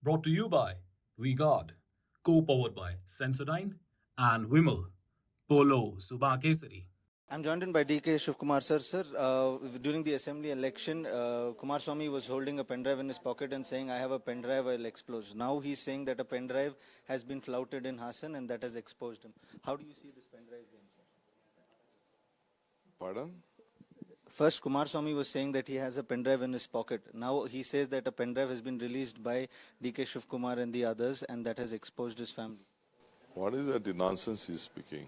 Brought to you by VGuard, co-powered by Sensodyne and Vimal, Polo Subha Kesari. I'm joined in by DK Shivkumar sir. Sir, during the assembly election, Kumar Swamy was holding a pen drive in his pocket and saying, I have a pen drive, I'll expose. Now he's saying that a pen drive has been flouted in Hassan and that has exposed him. How do you see this pen drive game, sir? Pardon? First, Kumar Swamy was saying that he has a pen drive in his pocket. Now he says that a pen drive has been released by DK Shivkumar and the others and that has exposed his family. What is that nonsense he's speaking?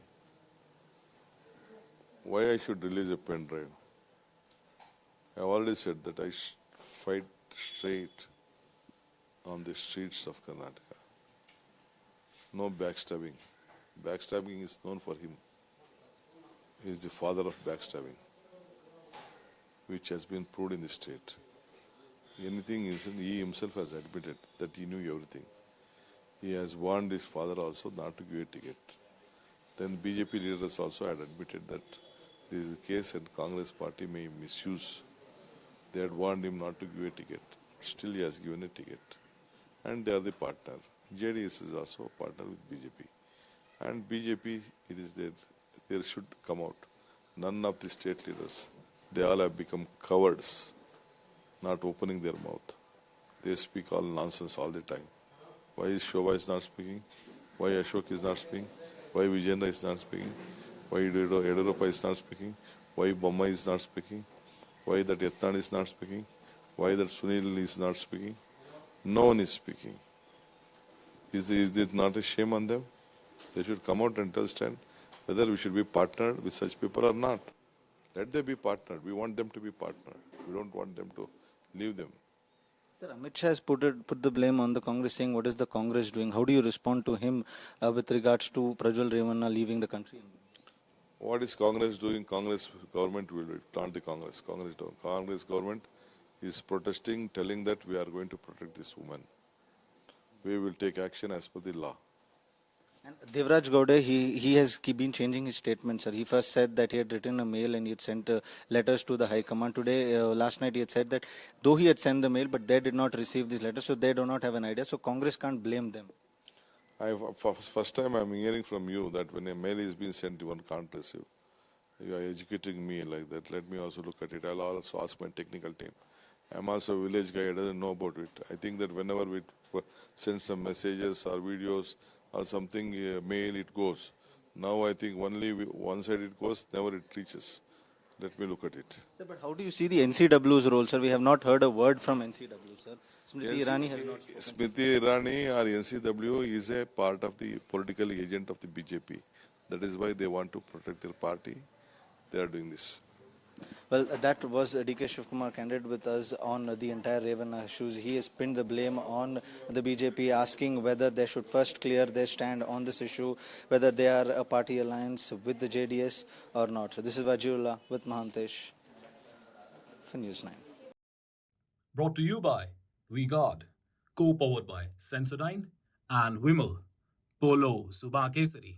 Why I should release a pen drive? I have already said that I fight straight on the streets of Karnataka. No backstabbing. Backstabbing is known for him. He is the father of backstabbing, which has been proved in the state. Anything is, he himself has admitted that he knew everything. He has warned his father also not to give a ticket. Then BJP leaders also had admitted that there is a case and Congress party may misuse. They had warned him not to give a ticket. Still he has given a ticket. And they are the partner. JDS is also a partner with BJP. And BJP, it is there should come out. None of the state leaders, they all have become cowards, not opening their mouth. They speak all nonsense all the time. Why is Shobha is not speaking? Why Ashok is not speaking? Why Vijayendra is not speaking? Why Yediyurappa is not speaking? Why Bomma is not speaking? Why that Yatnani is not speaking? Why that Sunil is not speaking? No one is speaking. Is it not a shame on them? They should come out and tell stand whether we should be partnered with such people or not. Let them be partnered. We want them to be partnered. We don't want them to leave them. Sir, Amit Shah has put the blame on the Congress, saying, what is the Congress doing? How do you respond to him with regards to Prajwal Revanna leaving the country? What is Congress doing? Congress government will do it, not the Congress. Congress government is protesting, telling that we are going to protect this woman. We will take action as per the law. And Devraj Gowda, he has been changing his statements, sir. He first said that he had written a mail and he had sent letters to the High Command. Today, last night, he had said that though he had sent the mail, but they did not receive these letters, so they do not have an idea. So Congress can't blame them. First time I am hearing from you that when a mail is being sent, one can't receive. You are educating me like that. Let me also look at it. I'll also ask my technical team. I'm also a village guy. I doesn't know about it. I think that whenever we send some messages or videos or something, mail, it goes. Now I think only one side it goes, never it reaches. Let me look at it. Sir, but how do you see the NCW's role, sir? We have not heard a word from NCW, sir. Smriti Irani has not spoken. Smriti Irani or NCW is a part of the political agent of the BJP. That is why they want to protect their party. They are doing this. Well, that was DK Shivkumar candid with us on the entire Revanna issues. He has pinned the blame on the BJP, asking whether they should first clear their stand on this issue, whether they are a party alliance with the JDS or not. This is Vajiullah with Mahantesh for News 9. Brought to you by VGuard, co-powered by Sensodyne and Vimal, Polo Subha Kesari.